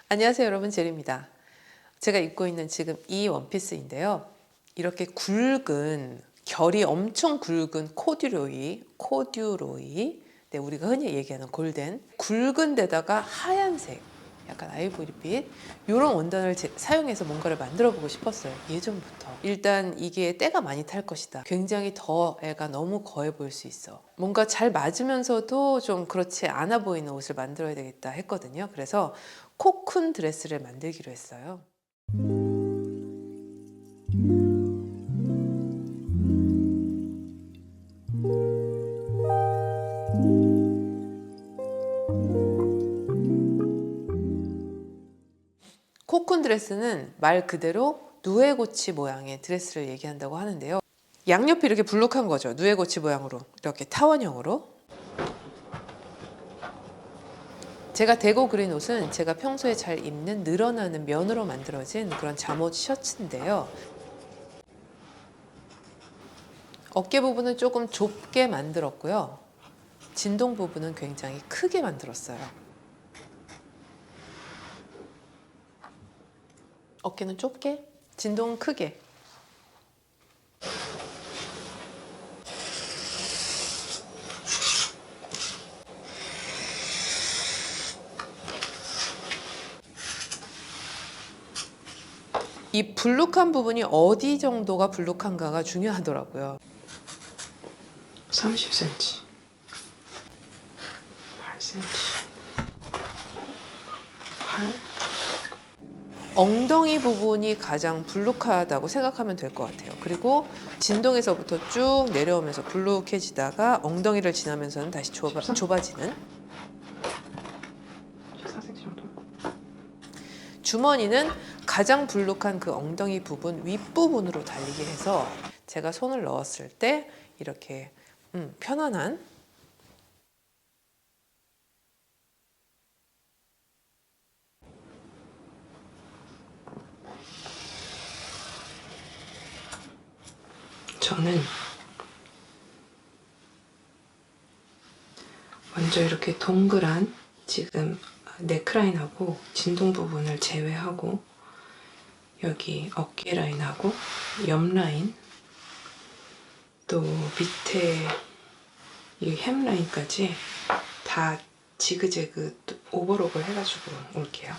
안녕하세요 여러분, 제리입니다. 제가 입고 있는 지금 이 원피스인데요. 이렇게 굵은, 결이 엄청 굵은 코듀로이, 네, 우리가 흔히 얘기하는 골덴, 굵은 데다가 하얀색, 약간 아이보리빛, 이런 원단을 사용해서 뭔가를 만들어 보고 싶었어요. 예전부터. 일단 이게 때가 많이 탈 것이다. 굉장히 더 애가 너무 거해 보일 수 있어. 뭔가 잘 맞으면서도 좀 그렇지 않아 보이는 옷을 만들어야 되겠다 했거든요. 그래서 코쿤 드레스를 만들기로 했어요. 코쿤 드레스는 말 그대로 누에고치 모양의 드레스를 얘기한다고 하는데요. 양옆이 이렇게 불룩한 거죠. 누에고치 모양으로, 이렇게 타원형으로. 제가 대고 그린 옷은 제가 평소에 잘 입는 늘어나는 면으로 만들어진 그런 잠옷 셔츠인데요. 어깨 부분은 조금 좁게 만들었고요. 진동 부분은 굉장히 크게 만들었어요. 어깨는 좁게, 진동은 크게. 이 불룩한 부분이 어디 정도가 불룩한가가 중요하더라고요. 30cm, 8cm, 8. 엉덩이 부분이 가장 불룩하다고 생각하면 될 것 같아요. 그리고 진동에서부터 쭉 내려오면서 불룩해지다가 엉덩이를 지나면서는 다시 좁아지는. 14cm 정도. 주머니는 가장 불룩한 그 엉덩이 부분 윗부분으로 달리게 해서 제가 손을 넣었을 때 이렇게 편안한, 저는 먼저 이렇게 동그란 지금 넥라인하고 진동 부분을 제외하고 여기 어깨 라인하고 옆 라인 또 밑에 이 햄 라인까지 다 지그재그 오버록을 해가지고 올게요.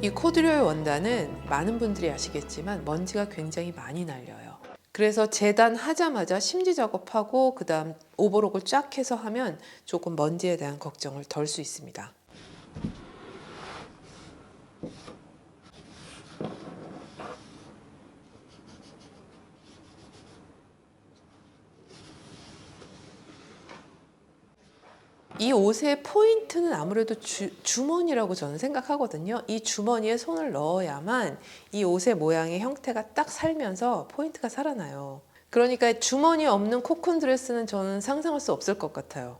이 코듀로이 원단은 많은 분들이 아시겠지만 먼지가 굉장히 많이 날려요. 그래서 재단하자마자 심지 작업하고 그 다음 오버록을 쫙 해서 하면 조금 먼지에 대한 걱정을 덜 수 있습니다. 이 옷의 포인트는 아무래도 주머니라고 저는 생각하거든요. 이 주머니에 손을 넣어야만 이 옷의 모양의 형태가 딱 살면서 포인트가 살아나요. 그러니까 주머니 없는 코쿤 드레스는 저는 상상할 수 없을 것 같아요.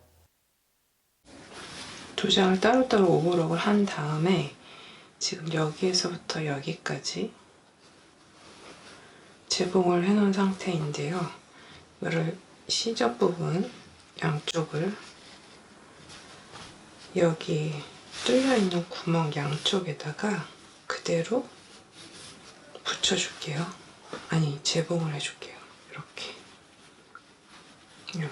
두 장을 따로따로 오버록을 한 다음에 지금 여기에서부터 여기까지 재봉을 해놓은 상태인데요. 이거를 시접 부분 양쪽을 여기 뚫려있는 구멍 양쪽에다가 그대로 붙여줄게요. 아니, 재봉을 해줄게요. 이렇게. 이렇게.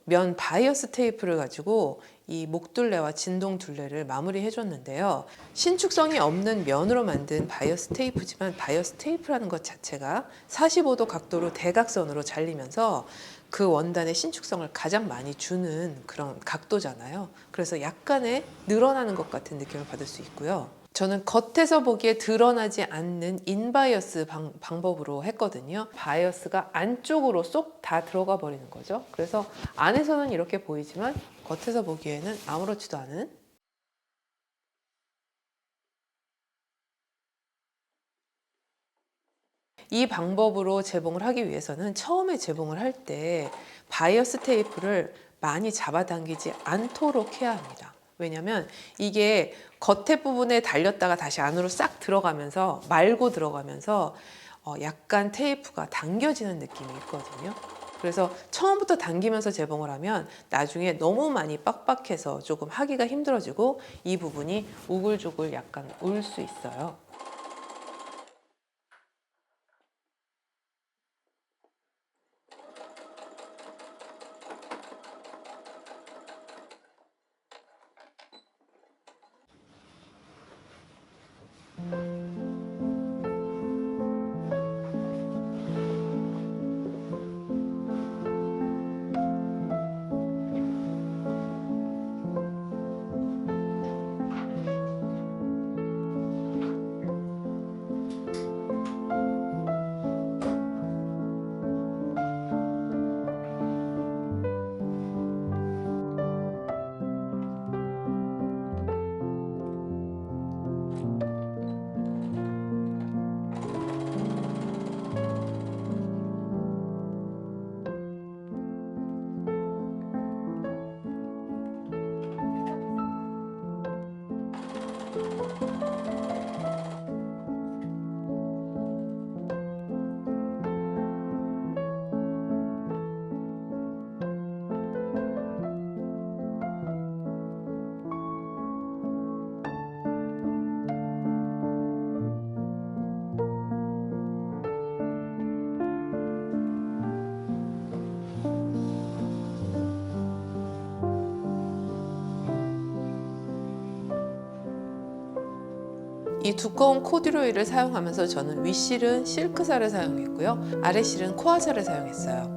면 바이어스 테이프를 가지고 이 목둘레와 진동 둘레를 마무리해 줬는데요. 신축성이 없는 면으로 만든 바이어스 테이프지만 바이어스 테이프라는 것 자체가 45도 각도로 대각선으로 잘리면서 그 원단의 신축성을 가장 많이 주는 그런 각도잖아요. 그래서 약간의 늘어나는 것 같은 느낌을 받을 수 있고요. 저는 겉에서 보기에 드러나지 않는 인바이어스 방법으로 했거든요. 바이어스가 안쪽으로 쏙 다 들어가 버리는 거죠. 그래서 안에서는 이렇게 보이지만 겉에서 보기에는 아무렇지도 않은, 이 방법으로 재봉을 하기 위해서는 처음에 재봉을 할 때 바이어스 테이프를 많이 잡아당기지 않도록 해야 합니다. 왜냐면 이게 겉에 부분에 달렸다가 다시 안으로 싹 들어가면서 말고 들어가면서 약간 테이프가 당겨지는 느낌이 있거든요. 그래서 처음부터 당기면서 재봉을 하면 나중에 너무 많이 빡빡해서 조금 하기가 힘들어지고 이 부분이 우글조글 약간 울 수 있어요. 이 두꺼운 코듀로이를 사용하면서 저는 윗실은 실크살을 사용했고요. 아랫실은 코아살을 사용했어요.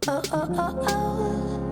oh, oh, oh, oh.